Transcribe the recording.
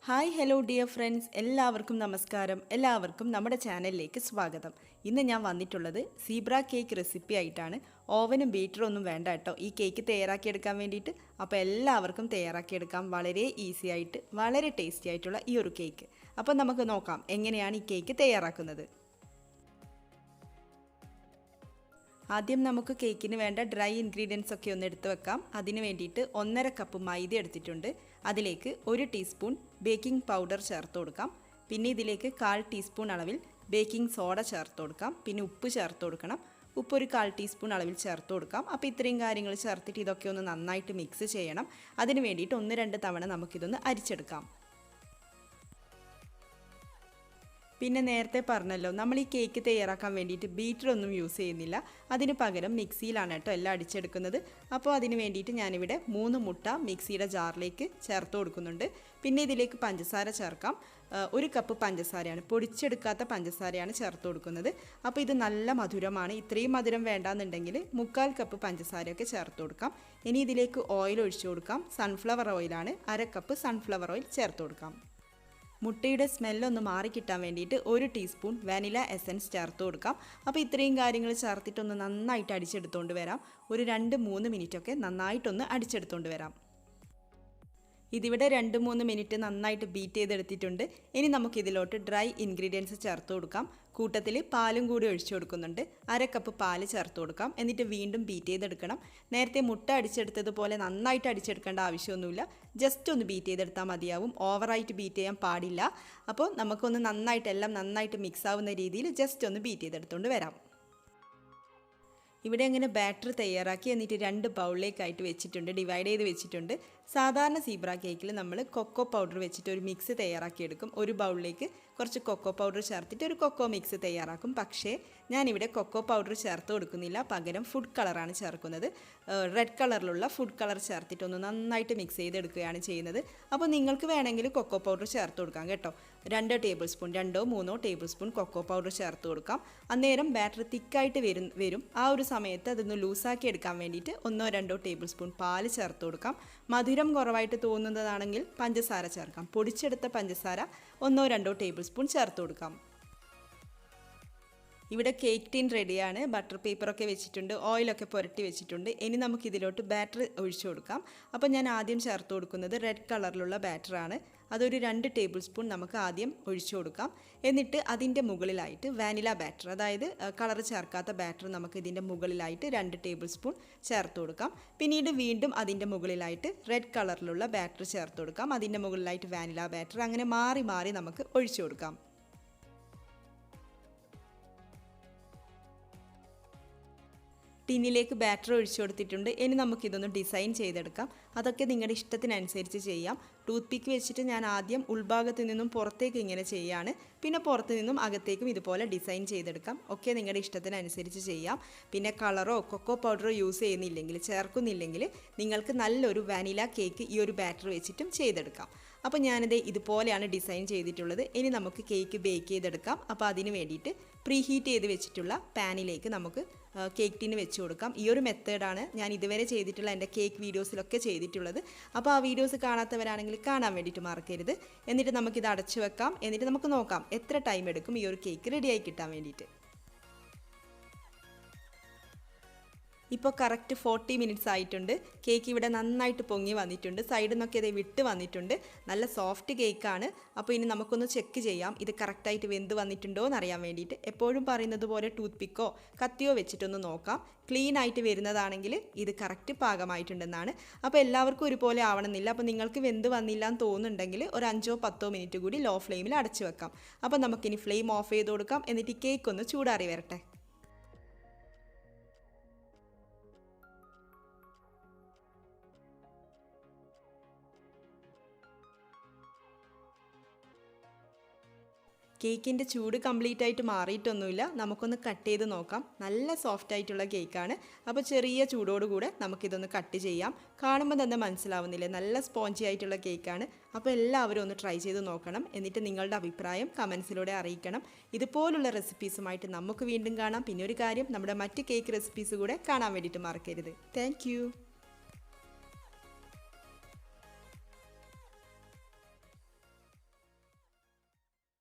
Hi hello dear friends, എല്ലാവർക്കും നമസ്കാരം. എല്ലാവർക്കും നമ്മുടെ ചാനലിലേക്ക് സ്വാഗതം. ഇന്ന് ഞാൻ വന്നിട്ടുള്ളത് സീബ്ര കേക്ക് റെസിപ്പി ആയിട്ടാണ്. ഓവനും ബീറ്ററും ഒന്നും വേണ്ട കേട്ടോ ഈ കേക്ക് തയ്യാറാക്കിയെടുക്കാൻ വേണ്ടിയിട്ട്. അപ്പോൾ എല്ലാവർക്കും തയ്യാറാക്കിയെടുക്കാം വളരെ ഈസി ആയിട്ട്, വളരെ ടേസ്റ്റി ആയിട്ടുള്ള ഈ ഒരു കേക്ക്. അപ്പോൾ നമുക്ക് നോക്കാം എങ്ങനെയാണ് ഈ കേക്ക് തയ്യാറാക്കുന്നത്. ആദ്യം നമുക്ക് കേക്കിന് വേണ്ട ഡ്രൈ ഇൻഗ്രീഡിയൻസ് ഒക്കെ ഒന്ന് എടുത്ത് വെക്കാം. അതിന് വേണ്ടിയിട്ട് 1.5 കപ്പ് മൈദ എടുത്തിട്ടുണ്ട്. അതിലേക്ക് 1 ടീസ്പൂൺ ബേക്കിംഗ് പൗഡർ ചേർത്ത് കൊടുക്കാം. പിന്നെ ഇതിലേക്ക് 1/4 ടീസ്പൂൺ അളവിൽ ബേക്കിംഗ് സോഡ ചേർത്ത് കൊടുക്കാം. പിന്നെ ഉപ്പ് ചേർത്ത് കൊടുക്കണം. ഉപ്പ് ഒരു 1/4 ടീസ്പൂൺ അളവിൽ ചേർത്ത് കൊടുക്കാം. അപ്പോൾ ഇത്രയും കാര്യങ്ങൾ ചേർത്തിട്ട് ഇതൊക്കെ ഒന്ന് നന്നായിട്ട് മിക്സ് ചെയ്യണം. അതിന് വേണ്ടിയിട്ട് 1-2 തവണ നമുക്കിതൊന്ന് അരിച്ചെടുക്കാം. പിന്നെ നേരത്തെ പറഞ്ഞല്ലോ, നമ്മൾ ഈ കേക്ക് തയ്യാറാക്കാൻ വേണ്ടിയിട്ട് ബീറ്ററൊന്നും യൂസ് ചെയ്യുന്നില്ല. അതിന് പകരം മിക്സിയിലാണ് കേട്ടോ എല്ലാം അടിച്ചെടുക്കുന്നത്. അപ്പോൾ അതിന് വേണ്ടിയിട്ട് ഞാനിവിടെ 3 മുട്ട മിക്സിയുടെ ജാറിലേക്ക് ചേർത്ത് കൊടുക്കുന്നുണ്ട്. പിന്നെ ഇതിലേക്ക് പഞ്ചസാര ചേർക്കാം. 1 കപ്പ് പഞ്ചസാരയാണ്, പൊടിച്ചെടുക്കാത്ത പഞ്ചസാരയാണ് ചേർത്ത് കൊടുക്കുന്നത്. അപ്പോൾ ഇത് നല്ല മധുരമാണ്. ഇത്രയും മധുരം വേണ്ടാന്നുണ്ടെങ്കിൽ 1/4 കപ്പ് പഞ്ചസാരയൊക്കെ ചേർത്ത് കൊടുക്കാം. ഇനി ഇതിലേക്ക് ഓയിൽ ഒഴിച്ചു കൊടുക്കാം. സൺഫ്ലവർ ഓയിലാണ്. 1/2 കപ്പ് സൺഫ്ലവർ ഓയിൽ ചേർത്ത് കൊടുക്കാം. മുട്ടയുടെ സ്മെല്ലൊന്ന് മാറിക്കിട്ടാൻ വേണ്ടിയിട്ട് 1 ടീസ്പൂൺ വാനില എസൻസ് ചേർത്ത് കൊടുക്കാം. അപ്പോൾ ഇത്രയും കാര്യങ്ങൾ ചേർത്തിട്ടൊന്ന് നന്നായിട്ട് അടിച്ചെടുത്തുകൊണ്ട് വരാം. ഒരു 2-3 മിനിറ്റൊക്കെ നന്നായിട്ടൊന്ന് അടിച്ചെടുത്തുകൊണ്ട് വരാം. ഇതിവിടെ 2-3 മിനിറ്റ് നന്നായിട്ട് ബീറ്റ് ചെയ്തെടുത്തിട്ടുണ്ട്. ഇനി നമുക്കിതിലോട്ട് ഡ്രൈ ഇൻഗ്രീഡിയൻസ് ചേർത്ത് കൊടുക്കാം. കൂട്ടത്തിൽ പാലും കൂടി ഒഴിച്ചു കൊടുക്കുന്നുണ്ട്. 1/2 കപ്പ് പാല് ചേർത്ത് കൊടുക്കാം. എന്നിട്ട് വീണ്ടും ബീറ്റ് ചെയ്തെടുക്കണം. നേരത്തെ മുട്ട അടിച്ചെടുത്തതുപോലെ നന്നായിട്ട് അടിച്ചെടുക്കേണ്ട ആവശ്യമൊന്നുമില്ല. ജസ്റ്റ് ഒന്ന് ബീറ്റ് ചെയ്തെടുത്താൽ മതിയാവും. ഓവറായിട്ട് ബീറ്റ് ചെയ്യാൻ പാടില്ല. അപ്പോൾ നമുക്കൊന്ന് നന്നായിട്ടെല്ലാം നന്നായിട്ട് മിക്സ് ആവുന്ന രീതിയിൽ ജസ്റ്റ് ഒന്ന് ബീറ്റ് ചെയ്തെടുത്തുകൊണ്ട് വരാം. ഇവിടെ അങ്ങനെ ബാറ്റർ തയ്യാറാക്കി എന്നിട്ട് 2 ബൗളിലേക്കായിട്ട് വെച്ചിട്ടുണ്ട്, ഡിവൈഡ് ചെയ്ത് വെച്ചിട്ടുണ്ട്. സാധാരണ സീബ്ര കേക്കിൽ നമ്മൾ കൊക്കോ പൗഡർ വെച്ചിട്ട് ഒരു മിക്സ് തയ്യാറാക്കിയെടുക്കും. ഒരു ബൗളിലേക്ക് കുറച്ച് കൊക്കോ പൗഡർ ചേർത്തിട്ട് ഒരു കൊക്കോ മിക്സ് തയ്യാറാക്കും. പക്ഷേ ഞാനിവിടെ കൊക്കോ പൗഡർ ചേർത്ത് കൊടുക്കുന്നില്ല. പകരം ഫുഡ് കളറാണ് ചേർക്കുന്നത്. റെഡ് കളറിലുള്ള ഫുഡ് കളർ ചേർത്തിട്ടൊന്ന് നന്നായിട്ട് മിക്സ് ചെയ്തെടുക്കുകയാണ് ചെയ്യുന്നത്. അപ്പോൾ നിങ്ങൾക്ക് വേണമെങ്കിൽ കൊക്കോ പൗഡർ ചേർത്ത് കൊടുക്കാം കേട്ടോ. 2 tablespoon 2-3 tablespoon cocoa powder ചേർത്ത് കൊടുക്കാം. അന്നേരം ബാറ്റർ തിക്കായിട്ട് വരും. ആ ഒരു സമയത്ത് അതൊന്ന് ലൂസാക്കി എടുക്കാൻ വേണ്ടിയിട്ട് 1-2 ടേബിൾ സ്പൂൺ പാല് ചേർത്ത് കൊടുക്കാം. മധുരം കുറവായിട്ട് തോന്നുന്നതാണെങ്കിൽ പഞ്ചസാര ചേർക്കാം. പൊടിച്ചെടുത്ത പഞ്ചസാര 1-2 ടേബിൾ സ്പൂൺ ചേർത്ത് കൊടുക്കാം. ഇവിടെ കേക്ക് ടീൻ റെഡിയാണ്. ബട്ടർ പേപ്പറൊക്കെ വെച്ചിട്ടുണ്ട്, ഓയിലൊക്കെ പുരട്ടി വെച്ചിട്ടുണ്ട്. ഇനി നമുക്കിതിലോട്ട് ബാറ്റർ ഒഴിച്ചു കൊടുക്കാം. അപ്പോൾ ഞാൻ ആദ്യം ചേർത്ത് കൊടുക്കുന്നത് റെഡ് കളറിലുള്ള ബാറ്ററാണ്. അതൊരു 2 ടേബിൾ സ്പൂൺ നമുക്ക് ആദ്യം ഒഴിച്ചു കൊടുക്കാം. എന്നിട്ട് അതിൻ്റെ മുകളിലായിട്ട് വാനില ബാറ്റർ, അതായത് കളർ ചേർക്കാത്ത ബാറ്റർ നമുക്ക് ഇതിൻ്റെ മുകളിലായിട്ട് 2 ടേബിൾ സ്പൂൺ ചേർത്ത് കൊടുക്കാം. പിന്നീട് വീണ്ടും അതിൻ്റെ മുകളിലായിട്ട് റെഡ് കളറിലുള്ള ബാറ്റർ ചേർത്ത് കൊടുക്കാം. അതിൻ്റെ മുകളിലായിട്ട് വാനില ബാറ്റർ, അങ്ങനെ മാറി മാറി നമുക്ക് ഒഴിച്ചു കൊടുക്കാം. ടിന്നിലേക്ക് ബാറ്റർ ഒഴിച്ചു കൊടുത്തിട്ടുണ്ട്. ഇനി നമുക്കിതൊന്ന് ഡിസൈൻ ചെയ്തെടുക്കാം. അതൊക്കെ നിങ്ങളുടെ ഇഷ്ടത്തിനനുസരിച്ച് ചെയ്യാം. ടൂത്ത് പിക്ക് വെച്ചിട്ട് ഞാൻ ആദ്യം ഉൾഭാഗത്ത് നിന്നും പുറത്തേക്ക് ഇങ്ങനെ ചെയ്യാണ്. പിന്നെ പുറത്ത് നിന്നും അകത്തേക്കും ഇതുപോലെ ഡിസൈൻ ചെയ്തെടുക്കാം. ഒക്കെ നിങ്ങളുടെ ഇഷ്ടത്തിനനുസരിച്ച് ചെയ്യാം. പിന്നെ കളറോ കൊക്കോ പൗഡറോ യൂസ് ചേർക്കുന്നില്ലെങ്കിൽ നിങ്ങൾക്ക് നല്ലൊരു വാനില കേക്ക് ഈ ഒരു ബാറ്റർ വെച്ചിട്ടും ചെയ്തെടുക്കാം. അപ്പോൾ ഞാനിത് ഇതുപോലെയാണ് ഡിസൈൻ ചെയ്തിട്ടുള്ളത്. ഇനി നമുക്ക് കേക്ക് ബേക്ക് ചെയ്തെടുക്കാം. അപ്പോൾ അതിന് വേണ്ടിയിട്ട് പ്രീ ഹീറ്റ് ചെയ്ത് വെച്ചിട്ടുള്ള പാനിലേക്ക് നമുക്ക് കേക്ക് ടീന് വെച്ച് കൊടുക്കാം. ഈ ഒരു മെത്തേഡാണ് ഞാൻ ഇതുവരെ ചെയ്തിട്ടുള്ള എൻ്റെ കേക്ക് വീഡിയോസിലൊക്കെ ചെയ്തിട്ടുള്ളത്. അപ്പോൾ ആ വീഡിയോസ് കാണാത്തവരാണെങ്കിൽ കാണാൻ വേണ്ടിയിട്ട് മറക്കരുത്. എന്നിട്ട് നമുക്കിത് അടച്ചു വെക്കാം. എന്നിട്ട് നമുക്ക് നോക്കാം എത്ര ടൈം എടുക്കും ഈ ഒരു കേക്ക് റെഡിയായി കിട്ടാൻ വേണ്ടിയിട്ട്. ഇപ്പോൾ കറക്റ്റ് 40 മിനിറ്റ്സ് ആയിട്ടുണ്ട്. കേക്ക് ഇവിടെ നന്നായിട്ട് പൊങ്ങി വന്നിട്ടുണ്ട്. സൈഡിൽ നിന്നൊക്കെ ഇത് വിട്ട് വന്നിട്ടുണ്ട്. നല്ല സോഫ്റ്റ് കേക്കാണ്. അപ്പോൾ ഇനി നമുക്കൊന്ന് ചെക്ക് ചെയ്യാം ഇത് കറക്റ്റായിട്ട് വെന്ത് വന്നിട്ടുണ്ടോ എന്നറിയാൻ വേണ്ടിയിട്ട്. എപ്പോഴും പറയുന്നത് പോലെ ടൂത്ത് പിക്കോ കത്തിയോ വെച്ചിട്ടൊന്ന് നോക്കാം. ക്ലീൻ ആയിട്ട് വരുന്നതാണെങ്കിൽ ഇത് കറക്റ്റ് പാകമായിട്ടുണ്ടെന്നാണ്. അപ്പോൾ എല്ലാവർക്കും ഒരുപോലെ ആവണമെന്നില്ല. അപ്പോൾ നിങ്ങൾക്ക് വെന്ത് വന്നില്ല എന്ന് തോന്നുന്നുണ്ടെങ്കിൽ ഒരു 5-10 മിനിറ്റ് കൂടി ലോ ഫ്ലെയിമിൽ അടച്ചു വെക്കാം. അപ്പോൾ നമുക്കിനി ഫ്ലെയിം ഓഫ് ചെയ്ത് കൊടുക്കാം. എന്നിട്ട് കേക്ക് ഒന്ന് ചൂടാറി വരട്ടെ. കേക്കിൻ്റെ ചൂട് കംപ്ലീറ്റ് ആയിട്ട് മാറിയിട്ടൊന്നുമില്ല. നമുക്കൊന്ന് കട്ട് ചെയ്ത് നോക്കാം. നല്ല സോഫ്റ്റ് ആയിട്ടുള്ള കേക്കാണ്. അപ്പോൾ ചെറിയ ചൂടോടുകൂടെ നമുക്കിതൊന്ന് കട്ട് ചെയ്യാം. കാണുമ്പോൾ തന്നെ മനസ്സിലാവുന്നില്ലേ, നല്ല സ്പോഞ്ചി ആയിട്ടുള്ള കേക്കാണ്. അപ്പോൾ എല്ലാവരും ഒന്ന് ട്രൈ ചെയ്ത് നോക്കണം. എന്നിട്ട് നിങ്ങളുടെ അഭിപ്രായം കമൻസിലൂടെ അറിയിക്കണം. ഇതുപോലുള്ള റെസിപ്പീസുമായിട്ട് നമുക്ക് വീണ്ടും കാണാം. പിന്നെ ഒരു കാര്യം, നമ്മുടെ മറ്റ് കേക്ക് റെസിപ്പീസ് കൂടെ കാണാൻ വേണ്ടിയിട്ട് മറക്കരുത്. താങ്ക്